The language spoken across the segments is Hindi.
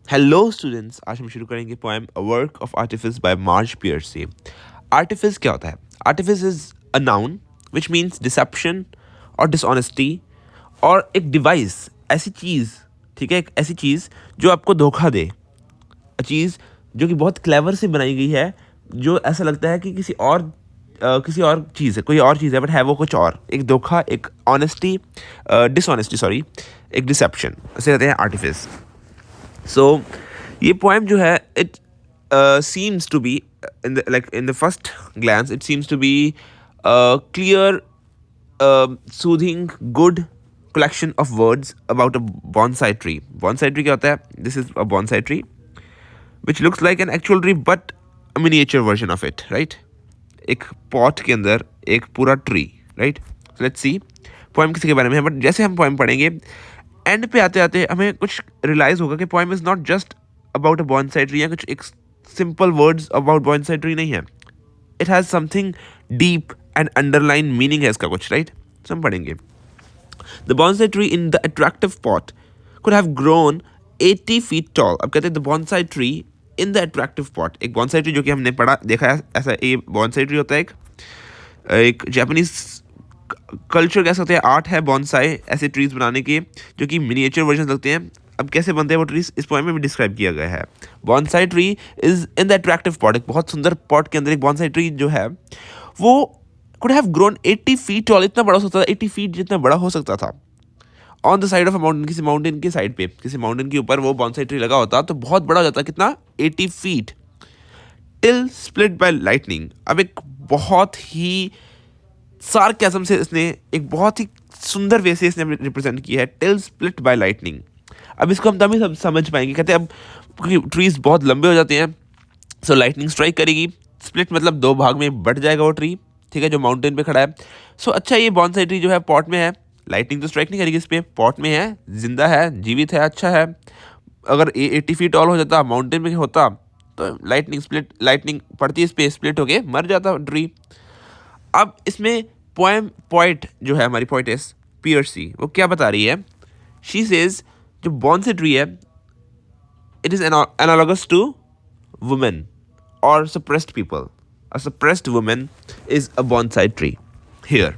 हेलो स्टूडेंट्स, आज हम शुरू करेंगे poem a work of artifice by Marge Piercy. Artifice क्या होता है? Artifice is a noun which means deception और डिसऑनेस्टी, और एक डिवाइस, ऐसी चीज़, ठीक है, एक ऐसी चीज़ जो आपको धोखा दे, चीज़ जो कि बहुत क्लेवर से बनाई गई है, जो ऐसा लगता है कि किसी और चीज़ है, कोई और चीज़ है, बट है वो कुछ और। एक धोखा, एक ऑनेस्टी, डिसऑनेस्टी सॉरी, एक डिसेप्शन, उसे कहते हैं आर्टिफिस। सो ये पोएम जो है, it seems to be in the first glance it seems to be a clear, soothing, good collection of words about a bonsai tree. Bonsai tree क्या होता है? This is a bonsai tree which looks like an actual tree but a miniature version of it, right? एक पॉट के अंदर एक पूरा tree, right? Let's see poem किसी के बारे में है, बट जैसे हम पोएम पढ़ेंगे, एंड पे आते आते हमें कुछ रियलाइज होगा कि poem is not just about a bonsai tree, या कुछ एक simple words about bonsai tree नहीं है। It has something deep and underline meaning है इसका कुछ, राइट? तो हम पढ़ेंगे। The bonsai tree in the attractive pot could have grown 80 feet tall. अब कहते हैं the bonsai tree in the attractive pot. एक bonsai tree जो कि हमने पढ़ा देखा है, ऐसा ये bonsai tree होता है, एक जापानीज कल्चर कह सकते हैं, आर्ट है बॉन्साई, ऐसे ट्रीज बनाने के जो कि मिनिएचर वर्जन लगते हैं। अब कैसे बनते हैं वो ट्रीज इस पोएम में भी डिस्क्राइब किया गया है। Bonsai tree is in the attractive pot, एक बहुत सुंदर पॉट के अंदर एक बॉन्साई ट्री जो है वो could have grown 80 feet tall, इतना बड़ा हो सकता था, 80 फीट जितना बड़ा हो सकता था, on the side of a mountain, किसी माउंटेन की साइड पे, किसी माउंटेन के ऊपर वो बॉन्साई ट्री लगा होता तो बहुत बड़ा हो जाता। कितना? 80 feet. Till split by lightning. अब एक बहुत ही सार्केज़म से इसने, एक बहुत ही सुंदर वे से इसने रिप्रेजेंट किया है, टिल स्प्लिट बाय लाइटनिंग। अब इसको हम तभी सब समझ पाएंगे, कहते हैं अब क्योंकि ट्रीज बहुत लंबे हो जाते हैं, सो लाइटनिंग स्ट्राइक करेगी। स्प्लिट मतलब दो भाग में बट जाएगा वो ट्री, ठीक है, जो माउंटेन पे खड़ा है। सो अच्छा, ये बॉन्साई ट्री जो है पॉट में है, लाइटनिंग तो स्ट्राइक नहीं करेगी इस पर, पॉट में है, जिंदा है, जीवित है, अच्छा है। अगर 80 फीट टॉल हो जाता, माउंटेन में होता, तो लाइटनिंग पड़ती इस पे, स्प्लिट होके मर जाता ट्री। अब इसमें पोएम पोइट जो है, हमारी पोइटेस पियर्सी, वो क्या बता रही है? शी सेज जो बॉन्साई ट्री है, it is analogous to women और suppressed people. A suppressed women is a bonsai tree here,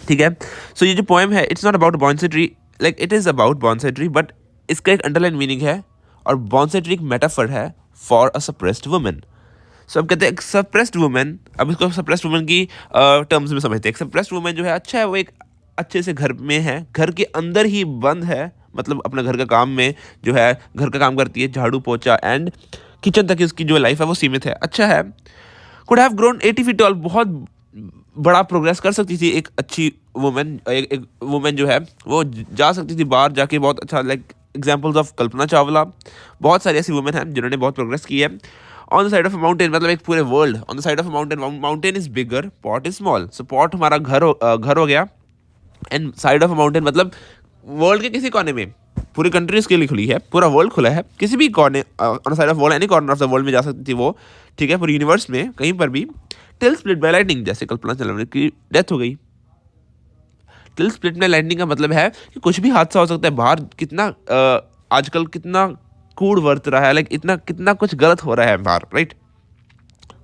ठीक है। सो ये जो पोएम है, it's not about bonsai tree, like it is about bonsai tree, but इसका एक अंडरलाइन मीनिंग है, और बॉन्साई ट्री एक मेटाफर है for a suppressed women. So अब कहते हैं सप्रेस्ड वुमेन, अब इसको सप्रेस्ड वुमेन की टर्म्स में समझते हैं। सप्रेस्ड वुमेन जो है, अच्छा है, वो एक अच्छे से घर में है, घर के अंदर ही बंद है, मतलब अपना घर का काम में जो है, घर का काम करती है, झाड़ू पोछा एंड किचन तक उसकी जो लाइफ है वो सीमित है, अच्छा है। Could have grown 80 feet tall, बहुत बड़ा प्रोग्रेस कर सकती थी एक अच्छी वुमेन, एक वुमेन जो है वो जा सकती थी बाहर जाके, बहुत अच्छा, like examples of Kalpana Chawla, बहुत सारी ऐसी वुमेन हैं जिन्होंने बहुत प्रोग्रेस की है। On the side of a mountain मतलब एक पूरे world, on the side of a mountain, mountain is bigger, pot is small, so pot हमारा घर हो गया, and side of a mountain मतलब वर्ल्ड के किसी कोने में, पूरी कंट्रीज के लिए खुली है, पूरा वर्ल्ड खुला है, किसी भी कोने, on side of world, any corner of the world में जा सकती थी वो, ठीक है, पूरी यूनिवर्स में कहीं पर भी। टिल स्प्लिट बाय लाइटनिंग, जैसे कल्पना चावला की डेथ हो गई। टिल स्प्लिट में लाइटनिंग का मतलब है कि कुछ भी हादसा हो सकता है बाहर, कितना आजकल कितना कूड़ वर्त रहा है, लाइक इतना कितना कुछ गलत हो रहा है बाहर, राइट?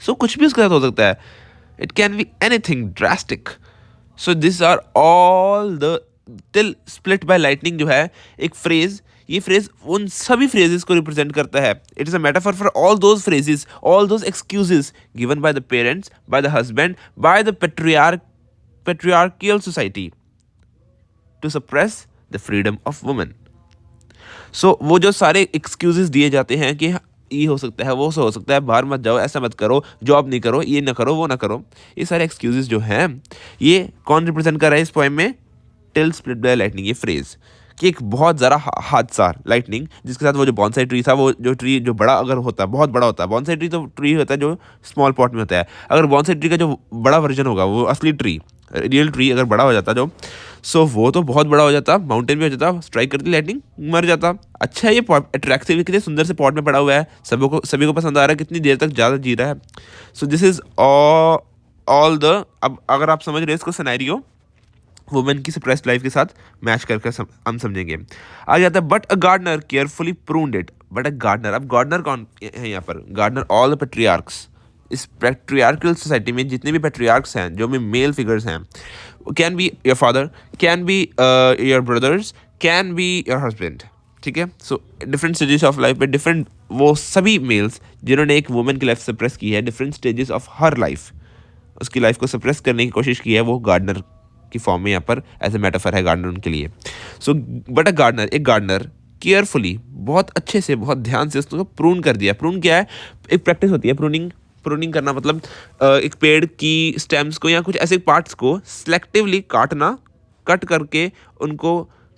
सो कुछ भी उसके साथ हो सकता है, it can be anything drastic. So this are all the, till split by lightning जो है एक फ्रेज, ये फ्रेज उन सभी फ्रेजेस को रिप्रेजेंट करता है। It is a metaphor for all those phrases, all those excuses given by the parents, by the husband, by the patriarchal society to suppress the freedom of women. So वो जो सारे एक्सक्यूजेस दिए जाते हैं कि ये हो सकता है, वो हो सकता है, बाहर मत जाओ, ऐसा मत करो, जॉब नहीं करो, ये ना करो, वो ना करो, ये सारे एक्सक्यूजेस जो हैं, ये कौन रिप्रेजेंट कर रहा है इस पोएम में? टिल स्प्लिट बाय लाइटनिंग, ये फ्रेज कि एक बहुत ज़रा हादसा, लाइटनिंग, जिसके साथ वो जो बॉन्साई ट्री था, वो जो ट्री जो बड़ा अगर होता, बहुत बड़ा होता, बॉन्साई ट्री तो ट्री होता है जो स्मॉल पॉट में होता है, अगर बॉन्साई ट्री का जो बड़ा वर्जन होगा, वो असली ट्री, रियल ट्री अगर बड़ा हो जाता जो, सो वो तो बहुत बड़ा हो जाता, माउंटेन भी हो जाता, स्ट्राइक करती लाइटनिंग, मर जाता। अच्छा, ये अट्रैक्टिव, कितने सुंदर से पॉट में पड़ा हुआ है, सभी को पसंद आ रहा है, कितनी देर तक ज़्यादा जी रहा है। So this is all the, अब अगर आप समझ रहे हैं इसको सिनेरियो, वुमेन की सप्रेस्ड लाइफ के साथ मैच करके हम समझेंगे। आ जाता है but a gardener carefully pruned it. But a gardener, अब गार्डनर कौन है यहाँ पर? Gardener all the patriarchs. इस पेट्रियार्कल सोसाइटी में जितने भी पेट्रियार्क्स हैं, जो भी मेल फिगर्स हैं, can be your father, can be your brothers, can be your husband, ठीक है। So different stages of life में डिफरेंट, वो सभी मेल्स जिन्होंने एक वुमेन की लाइफ सप्रेस की है, different stages of her life, उसकी लाइफ को सप्रेस करने की कोशिश की है, वो गार्डनर की फॉर्म में यहाँ पर एज ए मेटाफर है गार्डनर उनके लिए। सो बट अ गार्डनर, एक गार्डनर केयरफुली, बहुत अच्छे से, बहुत ध्यान से उसको प्रून कर दिया। प्रून क्या है? एक प्रैक्टिस होती है प्रूनिंग। प्रूनिंग करना मतलब एक पेड़ की स्टेम्स को या कुछ ऐसे पार्ट्स को सिलेक्टिवली काटना, कट करके उनको,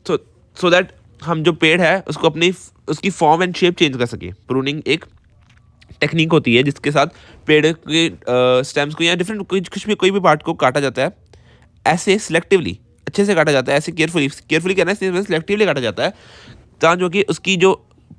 सो दैट हम जो पेड़ है उसको अपनी उसकी फॉर्म एंड शेप चेंज कर सके। प्रूनिंग एक टेक्निक होती है जिसके साथ पेड़ के स्टेम्स को या डिफरेंट कुछ भी कोई भी पार्ट को काटा जाता है, ऐसे सिलेक्टिवली अच्छे से काटा जाता है, ऐसे केयरफुली, केयरफुली कहना है, सिलेक्टिवली काटा जाता है, ताकि जो कि उसकी जो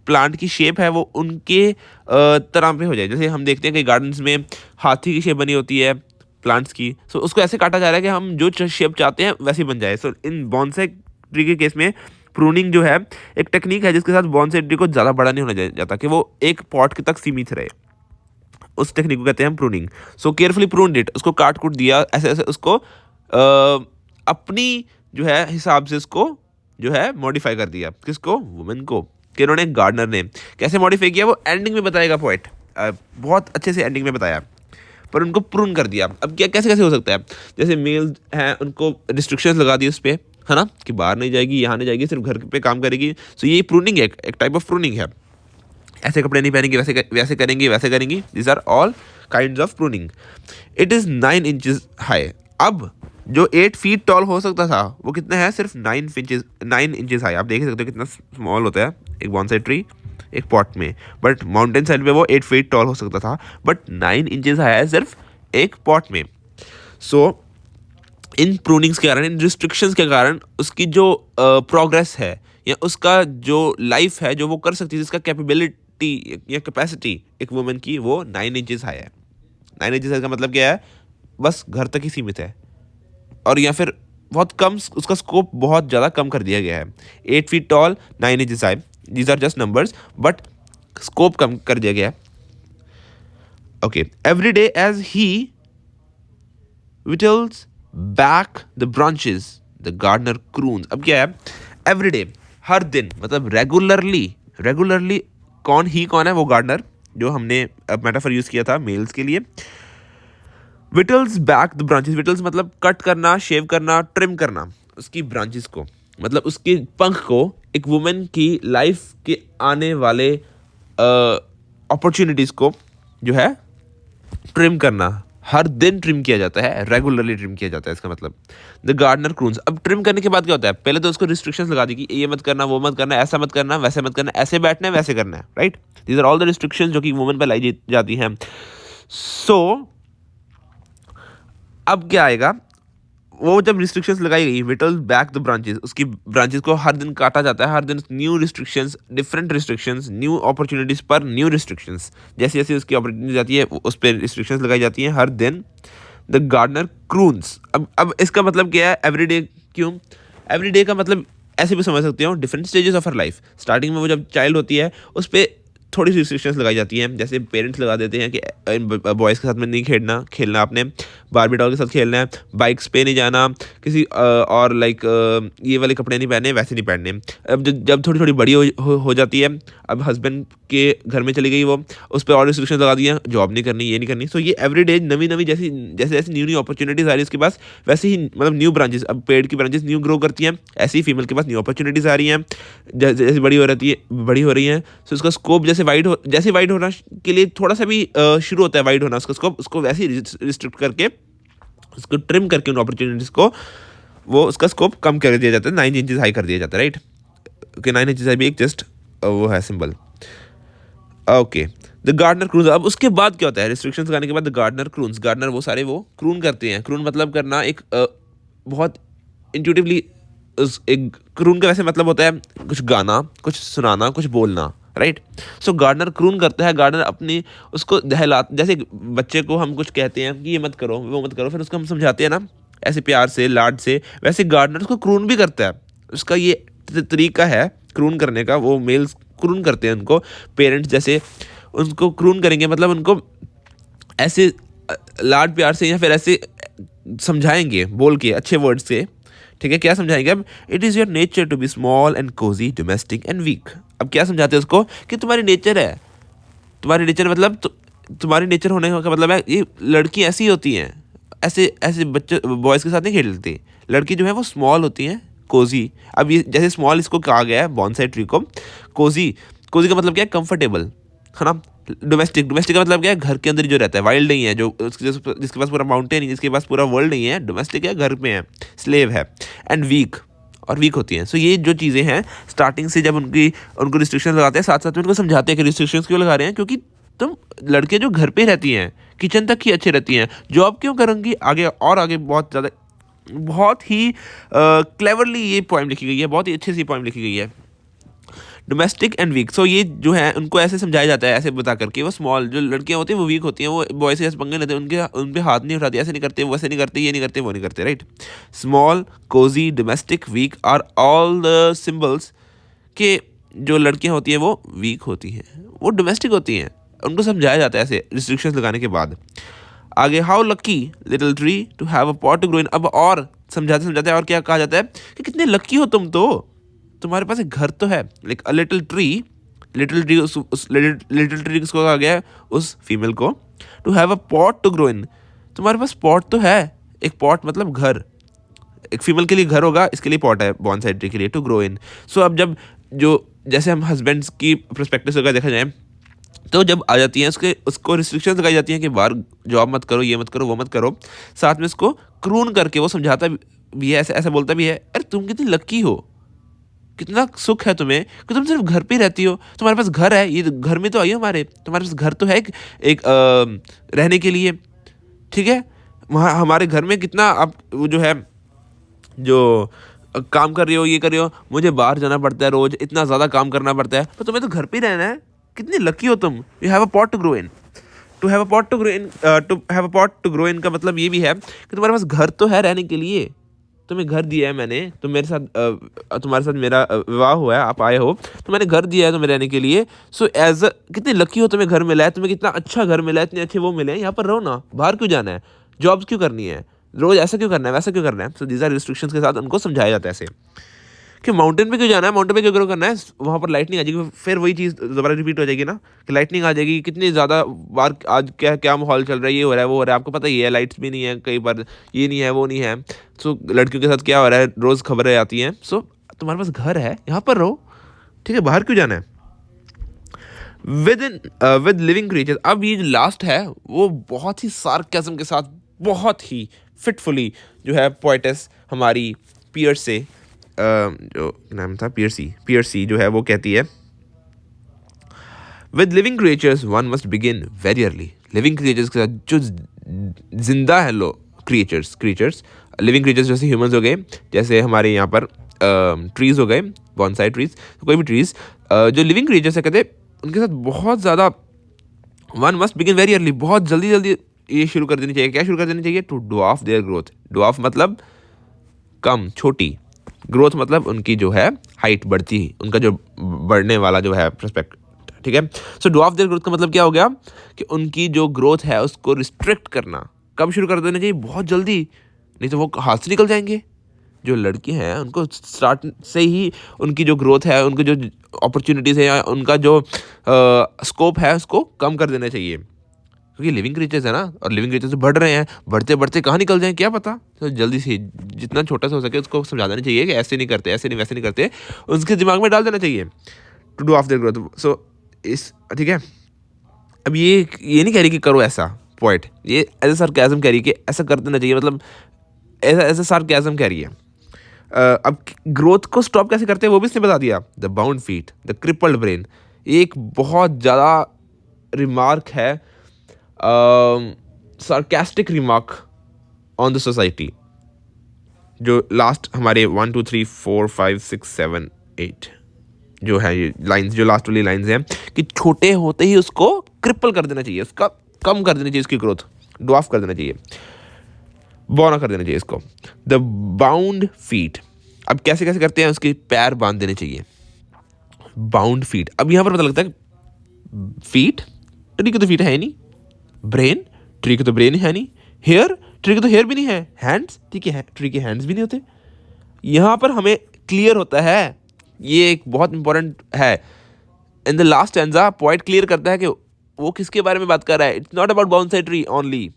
प्लांट की शेप है वो उनके तरह पे हो जाए। जैसे हम देखते हैं कि गार्डन्स में हाथी की शेप बनी होती है प्लांट्स की, सो उसको ऐसे काटा जा रहा है कि हम जो शेप चाहते हैं वैसे बन जाए। सो इन बॉन्साई ट्री के केस में प्रूनिंग जो है एक टेक्निक है जिसके साथ बॉन्साई ट्री को ज़्यादा बड़ा नहीं होना जाता, कि वो एक पॉट तक सीमित रहे। उस टेक्निक को कहते हैं pruning. So carefully pruned it, उसको काट कूट दिया ऐसे ऐसे, उसको अपनी जो है हिसाब से उसको जो है मॉडिफाई कर दिया। किसको? वुमेन को। कि उन्होंने, गार्डनर ने कैसे मॉडिफाई किया वो एंडिंग में बताएगा पोएट, बहुत अच्छे से एंडिंग में बताया, पर उनको प्रून कर दिया। अब क्या, कैसे कैसे हो सकता है? जैसे मेल हैं, उनको रिस्ट्रिक्शंस लगा दी उस पर, है ना, कि बाहर नहीं जाएगी, यहाँ नहीं जाएगी, सिर्फ घर पे काम करेगी। सो ये प्रूनिंग है, एक टाइप ऑफ प्रूनिंग है। ऐसे कपड़े नहीं पहनेंगे, वैसे करेंगी, वैसे करेंगी। This are all kinds of pruning. It is 9 inches high. अब जो 8 फीट टॉल हो सकता था वो कितना है? सिर्फ 9 इंचेस हाई। आप देख सकते हो कितना स्मॉल होता है एक बॉन्साई ट्री एक पॉट में, बट माउंटेन साइड पे वो 8 फीट टॉल हो सकता था, बट 9 इंचेस हाई है सिर्फ एक पॉट में। सो इन प्रूनिंग्स के कारण, इन रिस्ट्रिक्शंस के कारण उसकी जो प्रोग्रेस है या उसका जो लाइफ है जो वो कर सकती है, जिसका कैपेबिलिटी या कैपेसिटी एक वुमेन की, वो 9 इंचेस हाई है। 9 इंचेस हाई का मतलब क्या है? बस घर तक ही सीमित है, और या फिर बहुत कम, उसका स्कोप बहुत ज़्यादा कम कर दिया गया है। 8 feet tall, 9 inches high, these are just numbers, but scope कम कर दिया गया है। Okay, every day as he whittles back the branches, the gardener croons। अब क्या है? एवरी डे, हर दिन, मतलब रेगुलरली कौन है? वो गार्डनर, जो हमने मेटाफर यूज किया था मेल्स के लिए। विटल्स बैक द ब्रांचेस, विटल्स मतलब कट करना, शेव करना, ट्रिम करना उसकी ब्रांचेस को, मतलब उसके पंख को, एक वुमेन की लाइफ के आने वाले अपॉर्चुनिटीज़ को जो है ट्रिम करना। हर दिन ट्रिम किया जाता है, रेगुलरली ट्रिम किया जाता है, इसका मतलब द गार्डनर क्रून्स। अब ट्रिम करने के बाद क्या होता है? पहले तो उसको रिस्ट्रिक्शंस लगा दी कि ये मत करना, वो मत करना, ऐसा मत करना, वैसे मत करना, ऐसे बैठना है, वैसे करना है, right. These are all the restrictions जो कि वुमेन पर लाई जाती हैं। सो अब क्या आएगा? वो जब रिस्ट्रिक्शंस लगाई गई, विटल बैक द ब्रांचेस, उसकी ब्रांचेस को हर दिन काटा जाता है, हर दिन new restrictions, different restrictions, new opportunities पर न्यू रिस्ट्रिक्शंस, जैसे जैसे उसकी अपॉर्चुनिटी जाती है उस पर रिस्ट्रिक्शंस लगाई जाती हैं हर दिन। The gardener croons. अब इसका मतलब क्या है? एवरीडे। क्यों एवरीडे का मतलब ऐसे भी समझ सकते हो, different stages of her life. Starting में वो जब चाइल्ड होती है उस पर थोड़ी सी रिस्ट्रिक्शंस लगाई जाती हैं, जैसे पेरेंट्स लगा देते हैं कि इन बॉयज़ के साथ में नहीं खेलना आपने, बारबी डॉल के साथ खेलना है, बाइक्स पे नहीं जाना, किसी और लाइक ये वाले कपड़े नहीं पहने, वैसे नहीं पहनने। अब जब थोड़ी थोड़ी बड़ी हो जाती है, अब हस्बैंड के घर में चली गई वो, उस पर और रिस्ट्रिक्शंस लगा दी हैं, जॉब नहीं करनी, ये नहीं करनी। सो ये एवरीडे नवी जैसे जैसे न्यू अपॉर्चुनिटीज़ आ रही है उसके पास, वैसे ही मतलब न्यू ब्रांचेस, अब पेड़ की ब्रांचेस न्यू ग्रो करती हैं, ऐसे ही फीमेल के पास न्यू अपॉर्चुनिटीज़ आ रही हैं जैसे बड़ी हो रही हैं। सो उसका स्कोप जैसे वाइड होना के लिए थोड़ा सा भी शुरू होता है वाइड होना उसका स्कोप, उसको वैसे ही रिस्ट्रिक्ट करके, उसको ट्रिम करके उन अपॉर्चुनिटीज़ को, वो उसका स्कोप कम कर दिया जाता है, 9 इंचेस हाई कर दिया जाता है, राइट। ओके, 9 इंचेस हाई भी एक जस्ट वो है symbol. Okay, the gardener croons. अब उसके बाद क्या होता है? रिस्ट्रिक्शंस लगाने के बाद द गार्डनर क्रून्स, गार्डनर वो सारे वो क्रून करते हैं। क्रून मतलब करना, एक बहुत इंट्यूटिवली एक क्रून का वैसे मतलब होता है कुछ गाना, कुछ सुनाना, कुछ बोलना, राइट। सो गार्डनर क्रून करता है, गार्डनर अपनी उसको दहला, जैसे बच्चे को हम कुछ कहते हैं कि ये मत करो, वो मत करो, फिर उसको हम समझाते हैं ना ऐसे प्यार से, लाड से, वैसे गार्डनर उसको क्रून भी करता है। उसका ये तरीका है क्रून करने का, वो मेल्स क्रून करते हैं उनको, पेरेंट्स जैसे उनको क्रून करेंगे, मतलब उनको ऐसे लाड प्यार से या फिर ऐसे समझाएंगे बोल के अच्छे वर्ड से। ठीक है, क्या समझाएंगे अब? It is your nature to be small and cosy, domestic and weak. अब क्या समझाते हैं उसको कि तुम्हारी नेचर है, तुम्हारी नेचर मतलब तुम्हारी नेचर होने का मतलब है ये लड़की ऐसी होती हैं, ऐसे ऐसे बच्चे बॉयज़ के साथ नहीं खेलती। लड़की जो है वो स्मॉल होती हैं, कोजी। अब ये जैसे स्मॉल इसको कहा गया है बॉन्साई ट्री को, कोजी, कोजी का मतलब क्या है? कंफर्टेबल, है ना। डोमेस्टिक, डोमेस्टिक का मतलब क्या है? घर के अंदर ही जो रहता है, वाइल्ड नहीं है, जो जिसके पास पूरा माउंटेन नहीं, जिसके पास पूरा वर्ल्ड नहीं है, डोमेस्टिक है, घर में है, स्लेव है। एंड वीक, और वीक होती हैं। सो ये जो चीज़ें हैं स्टार्टिंग से जब उनको रिस्ट्रिक्शन लगाते हैं, साथ साथ में उनको समझाते हैं कि रिस्ट्रिक्शंस क्यों लगा रहे हैं, क्योंकि तुम लड़के जो घर पे रहती हैं, किचन तक ही अच्छी रहती हैं, जॉब क्यों करूँगी आगे और आगे। बहुत ज़्यादा, बहुत ही क्लेवरली ये पोएम लिखी गई है, बहुत ही अच्छे से पोएम लिखी गई है, डोमेस्टिक एंड वीक। सो ये जो है उनको ऐसे समझाया जाता है, ऐसे बता करके वो स्मॉल जो लड़कियां होती हैं वो वीक होती हैं, वो बॉय से ऐसे पंगे लेते हैं, उन पे हाथ नहीं उठाती, ऐसे नहीं करते, वैसे नहीं करते, ये नहीं करते, वो नहीं करते, right. Small, cosy, domestic, weak are all the symbols के जो लड़कियां होती हैं वो वीक होती हैं, वो डोमेस्टिक होती हैं। उनको समझाया जाता है ऐसे रिस्ट्रिक्शंस लगाने के बाद। आगे, how lucky little tree to have a pot to grow in. अब और समझाते समझाते और क्या कहा जाता है कि कितने लकी हो तुम, तो तुम्हारे पास एक घर तो है। Like a little tree, little tree उस लिटिल ट्री किसको कहा गया है? उस फीमेल को। To have a pot to grow in, तुम्हारे पास पॉट तो है, एक पॉट मतलब घर, एक फीमेल के लिए घर होगा, इसके लिए पॉट है बॉन्साई ट्री के लिए, टू ग्रो इन। सो अब जब जो जैसे हम हस्बैंड्स की परस्पेक्टिव से अगर देखा जाए तो जब आ जाती हैं उसको रिस्ट्रिक्शंस लगाई जाती हैं कि बाहर जॉब मत करो, ये मत करो, वो मत करो, साथ में इसको क्रून करके वो समझाता भी है, ऐसा ऐसा बोलता भी है, अरे तुम कितनी लकी हो, कितना सुख है तुम्हें कि तुम सिर्फ घर पे ही रहती हो, तुम्हारे पास घर है, ये घर में तो आई हो हमारे, तुम्हारे पास घर तो है एक रहने के लिए। ठीक है, वहाँ हमारे घर में कितना आप वो जो है जो काम कर रही हो, ये कर रही हो, मुझे बाहर जाना पड़ता है, रोज इतना ज़्यादा काम करना पड़ता है, तो तुम्हें तो घर पे ही रहना है, कितनी लकी हो तुम। You have a pot to grow in. To have a pot to grow in, to have a pot to grow in का मतलब ये भी है कि तुम्हारे पास घर तो है रहने के लिए, तुम्हें घर दिया है मैंने, तुम मेरे साथ तुम्हारे साथ मेरा विवाह हुआ है, आप आए हो, तो मैंने घर दिया है तुम्हें रहने के लिए। सो एज अ कितनी लकी हो, तुम्हें घर मिला है, तुम्हें कितना अच्छा घर मिला है, इतने अच्छे वो मिले हैं, यहाँ पर रहो ना, बाहर क्यों जाना है, जॉब्स क्यों करनी है, रोज ऐसा क्यों करना है, वैसा क्यों करना है। सो दीज आर रिस्ट्रिक्शंस के साथ उनको समझाया जाता है ऐसे कि माउंटेन पे क्यों जाना है, माउंटेन पे क्यों ग्रो करना है, वहाँ पर लाइटनिंग आ जाएगी, फिर वही चीज़ दोबारा रिपीट हो जाएगी ना कि लाइटनिंग आ जाएगी। कितनी ज़्यादा बार आज क्या क्या माहौल चल रहा है, ये हो रहा है, वो हो रहा है, आपको पता ही है, लाइट्स भी नहीं है कई बार, ये नहीं है, वो नहीं है। सो लड़कियों के साथ क्या हो रहा है, रोज़ खबरें आती हैं। सो तुम्हारे पास घर है, यहाँ पर रहो, ठीक है, बाहर क्यों जाना है। विद लिविंग क्रिएचर्स, अब ये जो लास्ट है वो बहुत ही सार्केज्म के साथ, बहुत ही फिटफुली जो है पोएटेस हमारी पियर्स से जो नाम था पियर्सी जो है वो कहती है, with living creatures one must begin very early. Living creatures के साथ जो जिंदा है लो क्रिएचर्स लिविंग क्रिएचर्स जैसे ह्यूमंस हो गए, जैसे हमारे यहाँ पर ट्रीज हो गए, बॉन्साई ट्रीज, कोई भी ट्रीज जो लिविंग क्रिएचर्स है, कहते उनके साथ बहुत ज़्यादा one must begin very early, बहुत जल्दी जल्दी ये शुरू कर देनी चाहिए। क्या शुरू कर देनी चाहिए? To dwarf their growth. Dwarf मतलब कम, छोटी, ग्रोथ मतलब उनकी जो है हाइट बढ़ती, उनका जो बढ़ने वाला जो है प्रोस्पेक्ट, ठीक है। सो ड्वार्फ देयर ग्रोथ का मतलब क्या हो गया कि उनकी जो ग्रोथ है उसको रिस्ट्रिक्ट करना। कब शुरू कर देना चाहिए? बहुत जल्दी, नहीं तो वो हाथ से निकल जाएंगे। जो लड़के हैं उनको स्टार्ट से ही उनकी जो ग्रोथ है, उनकी जो अपॉर्चुनिटीज़ है या उनका जो स्कोप है उसको कम कर देना चाहिए, क्योंकि लिविंग क्रीचर्स है ना, और लिविंग क्रीचर्स बढ़ रहे हैं, बढ़ते बढ़ते कहाँ निकल जाएं क्या पता। तो जल्दी से जितना छोटा सा हो सके उसको समझा देना चाहिए कि ऐसे नहीं करते, ऐसे नहीं, वैसे नहीं करते, उसके दिमाग में डाल देना चाहिए to do of their growth. So इस ठीक है, अब ये नहीं कह रही कि करो ऐसा, पॉइंट ये एज ए सार्केज्म कह रही है कि ऐसा कर देना चाहिए, मतलब ऐसा सार्केज्म कह रही है। अब ग्रोथ को स्टॉप कैसे करते हैं वो भी इसने बता दिया। The bound feet, the crippled brain, एक बहुत ज़्यादा रिमार्क है, sarcastic remark on the society, जो लास्ट हमारे 1 2 3 4 5 6 7 8 जो है ये लाइंस, जो लास्ट वाली लाइंस हैं कि छोटे होते ही उसको क्रिपल कर देना चाहिए, उसका कम कर देना चाहिए, उसकी ग्रोथ ड्वार्फ कर देना चाहिए। बौना कर देना चाहिए इसको। द बाउंड फीट, अब कैसे कैसे करते हैं, उसके पैर बांध देने चाहिए। बाउंड फीट, अब यहाँ पर पता लगता है फीट, ट्री की तो फीट है नहीं, ब्रेन, ट्री की तो ब्रेन है नहीं, हेयर, ट्री की तो हेयर भी नहीं है, हैंड्स, ठीक है, ट्री के हैंड्स भी नहीं होते। यहाँ पर हमें क्लियर होता है, ये एक बहुत इंपॉर्टेंट है। In the last stanza point clear करता है कि वो किसके बारे में बात कर रहा है। It's not about bonsai tree only,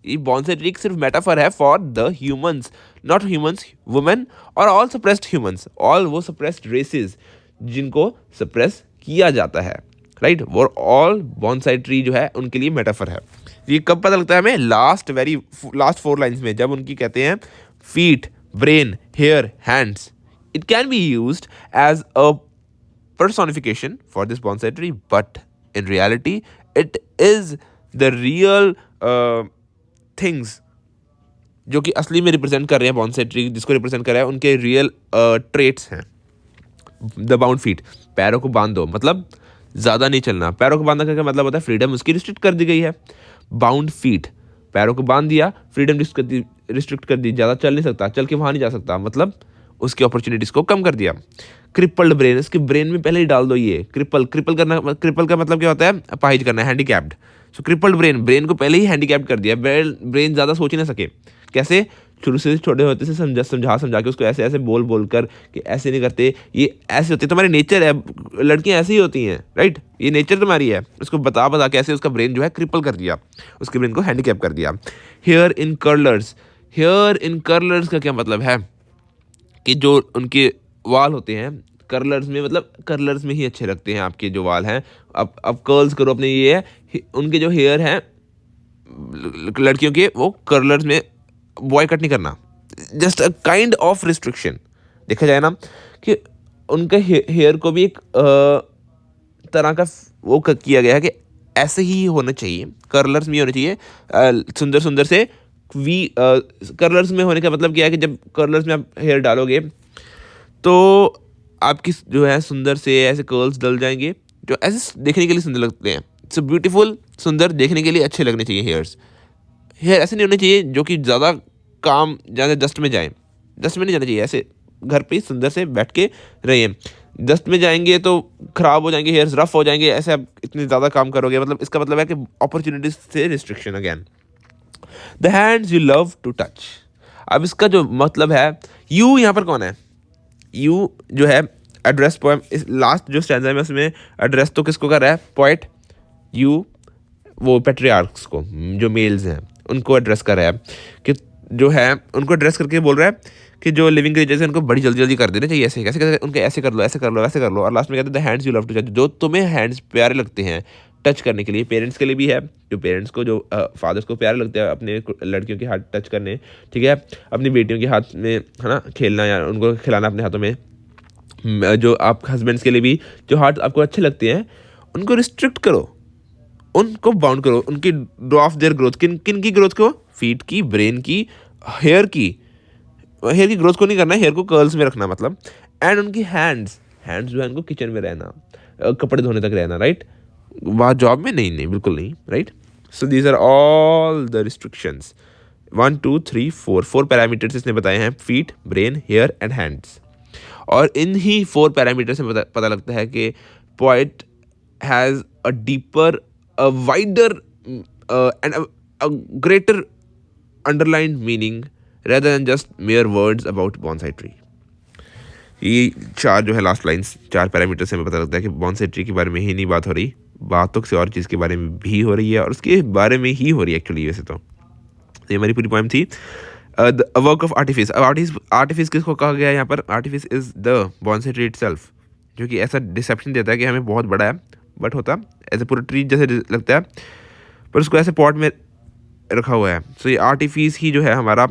ये बॉन्साई ट्री सिर्फ मेटाफर है for the humans, not humans, women और ऑल सप्रेस्ड ह्यूमंस, ऑल वो सप्रेस्ड रेसेस जिनको सप्रेस किया जाता है, राइट, वो ऑल बॉन्साई ट्री जो है उनके लिए मेटाफर है। ये कब पता लगता है हमें, लास्ट 4 लाइन्स में, जब उनकी कहते हैं feet, brain, hair, hands, it can be used as a personification for this bonsai tree, but in reality it is the real things जो कि असली में रिप्रेजेंट कर रहे हैं बॉन्साई ट्री, जिसको रिप्रेजेंट कर रहा है उनके रियल ट्रेट्स हैं। द बाउंड फीट, पैरों को बांध दो, मतलब ज़्यादा नहीं चलना। पैरों को बांधने का मतलब होता है फ्रीडम उसकी रिस्ट्रिक्ट कर दी गई है। बाउंड फीट, पैरों को बांध दिया, फ्रीडम रिस्ट्रिक्ट कर दी, ज़्यादा चल नहीं सकता, चल के वहाँ नहीं जा सकता, मतलब उसकी अपॉर्चुनिटीज़ को कम कर दिया। क्रिपल्ड ब्रेन, इसके ब्रेन में पहले ही डाल दो ये क्रिपल करना, क्रिपल का मतलब क्या होता है, अपाहिज करना, हैंडीकैप्ड। सो क्रिपल्ड ब्रेन को पहले ही हैंडीकैप्ड कर दिया, ब्रेन ज़्यादा सोच ही ना सके। कैसे, शुरू से छोटे होते से समझा के उसको ऐसे ऐसे बोल कर कि ऐसे नहीं करते, ये ऐसे होते, तुम्हारे नेचर है, लड़कियां ऐसी ही होती हैं, राइट, ये नेचर तुम्हारी है, उसको बता के ऐसे उसका ब्रेन जो है क्रिपल कर दिया, उसके ब्रेन को हैंडीकैप कर दिया। Here in curlers, here in curlers का क्या मतलब है कि जो उनके वाल होते हैं कर्लर्स में, मतलब कर्लर्स में ही अच्छे लगते हैं आपके जो वाल हैं। अब कर्ल्स करो अपने, ये है उनके जो हेयर हैं लड़कियों के, वो कर्लर्स में बॉय कट नहीं करना, just a kind of restriction. देखा जाए ना कि उनके हेयर को भी एक तरह का वो किया गया है कि ऐसे ही होना चाहिए, कर्लर्स में होना चाहिए, सुंदर सुंदर से वी। कर्लर्स में होने का मतलब क्या है कि जब कर्लर्स में आप हेयर डालोगे तो आपकी जो है सुंदर से ऐसे कर्ल्स डल जाएंगे जो ऐसे देखने के लिए सुंदर लगते हैं। सो ब्यूटीफुल, सुंदर, देखने के लिए अच्छे लगने चाहिए हेयर्स। हेयर ऐसे नहीं होने चाहिए जो कि ज़्यादा काम ज़्यादा डस्ट में जाए, डस्ट में नहीं जाना चाहिए, ऐसे घर पे ही सुंदर से बैठ के रहिए। डस्ट में जाएंगे तो ख़राब हो जाएंगे, हेयर्स रफ हो जाएंगे, ऐसे आप इतने ज़्यादा काम करोगे, मतलब इसका मतलब है कि अपॉर्चुनिटीज से restriction again. The hands you love to touch, अब इसका जो मतलब है, यू यहाँ पर कौन है, यू जो है एड्रेस पोएम, इस लास्ट जो स्टैंजा में उसमें एड्रेस तो किसको कर रहा है पोएट, यू वो पेट्रियार्क्स को, जो मेल्स हैं उनको एड्रेस कर रहा है, कि जो है उनको एड्रेस करके बोल रहा है कि जो लिविंग क्रिएचर्स हैं उनको बड़ी जल्दी जल्दी कर देना चाहिए, ऐसे कैसे कैसे उनके ऐसे कर लो, ऐसे कर लो, ऐसे कर लो। और लास्ट में कहते हैं the hands you love to touch, जो तुम्हें हैंड्स प्यारे लगते हैं टच करने के लिए। पेरेंट्स के लिए भी है, जो पेरेंट्स को, जो फादर्स को प्यारे लगते हैं अपने लड़कियों के हाथ टच करने, ठीक है, अपनी बेटियों के हाथ में, है ना, खेलना या उनको खिलाना अपने हाथों में। जो आप हस्बैंड्स के लिए भी जो हाथ आपको अच्छे लगते हैं उनको रिस्ट्रिक्ट करो, उनको बाउंड करो, उनकी ड्रॉ ऑफ देयर ग्रोथ, किन किन की ग्रोथ को, फीट की, ब्रेन की, हेयर की, हेयर की ग्रोथ को नहीं करना है, हेयर को कर्ल्स में रखना मतलब। एंड उनकी हैंड्स जो है उनको किचन में रहना, कपड़े धोने तक रहना, राइट, वहाँ जॉब में नहीं, नहीं बिल्कुल नहीं, right. So these are all the restrictions, 1 2 3 4 parameters इसने बताए हैं, feet, brain, hair and hands. और इन ही 4 पैरामीटर से पता लगता है कि poet has a deeper, a wider and a greater underlined meaning rather than just mere words about bonsai tree। ये 4 जो है लास्ट लाइंस, 4 पैरामीटर से हमें पता लगता है कि बॉन्साई ट्री के बारे में ही नहीं बात हो रही, बात तो किसी और चीज़ के बारे में भी हो रही है, और उसके बारे में ही हो रही है एक्चुअली वैसे तो। ये हमारी पूरी पोएम थी। द वर्क ऑफ आर्टिफिस, अब आर्टिफिस किसको कहा गया है यहाँ पर, artifice is the bonsai tree itself, जो कि ऐसा डिसेप्शन देता है कि हमें बहुत बड़ा है बट होता ऐसे पूरा ट्री जैसे लगता है, पर उसको ऐसे पॉट में रखा हुआ है। सो ये आर्टिफिस ही जो है हमारा,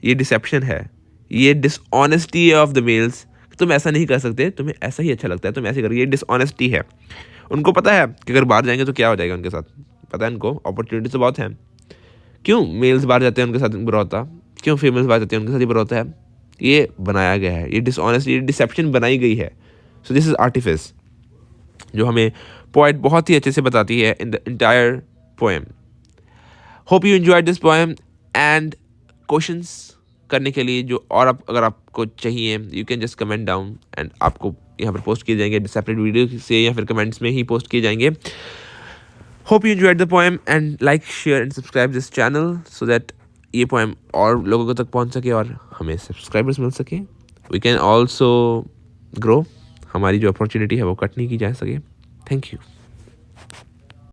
ये डिसेप्शन है, ये डिसऑनेस्टी ऑफ द मेल्स। तुम ऐसा नहीं कर सकते, तुम्हें ऐसा ही अच्छा लगता है, तुम ऐसे करोगे, ये डिसऑनेस्टी है। उनको पता है कि अगर बाहर जाएंगे तो क्या हो जाएगा उनके साथ, पता है उनको, अपॉर्चुनिटी तो बहुत हैं। क्यों मेल्स बाहर जाते हैं उनके साथ बुरा होता, क्यों फीमेल्स बाहर जाते हैं उनके साथ ही बुरा होता है, ये बनाया गया है, ये डिसऑनेस्टी, ये डिसेप्शन बनाई गई है। सो दिस इज आर्टिफिस, जो हमें पोएट बहुत ही अच्छे से बताती है in the entire poem. Hope you enjoyed this poem and questions करने के लिए जो और आप अगर आपको चाहिए, you can just comment down and आपको यहाँ पर पोस्ट किए जाएंगे सेपरेट वीडियो से या फिर कमेंट्स में ही पोस्ट किए जाएंगे. Hope you enjoyed the poem and like share and subscribe this channel so that ये पोएम और लोगों तक पहुँच सके और हमें सब्सक्राइबर्स मिल सके. We can also grow. हमारी जो अपॉर्चुनिटी है वो कट नहीं की जा सके. Thank you.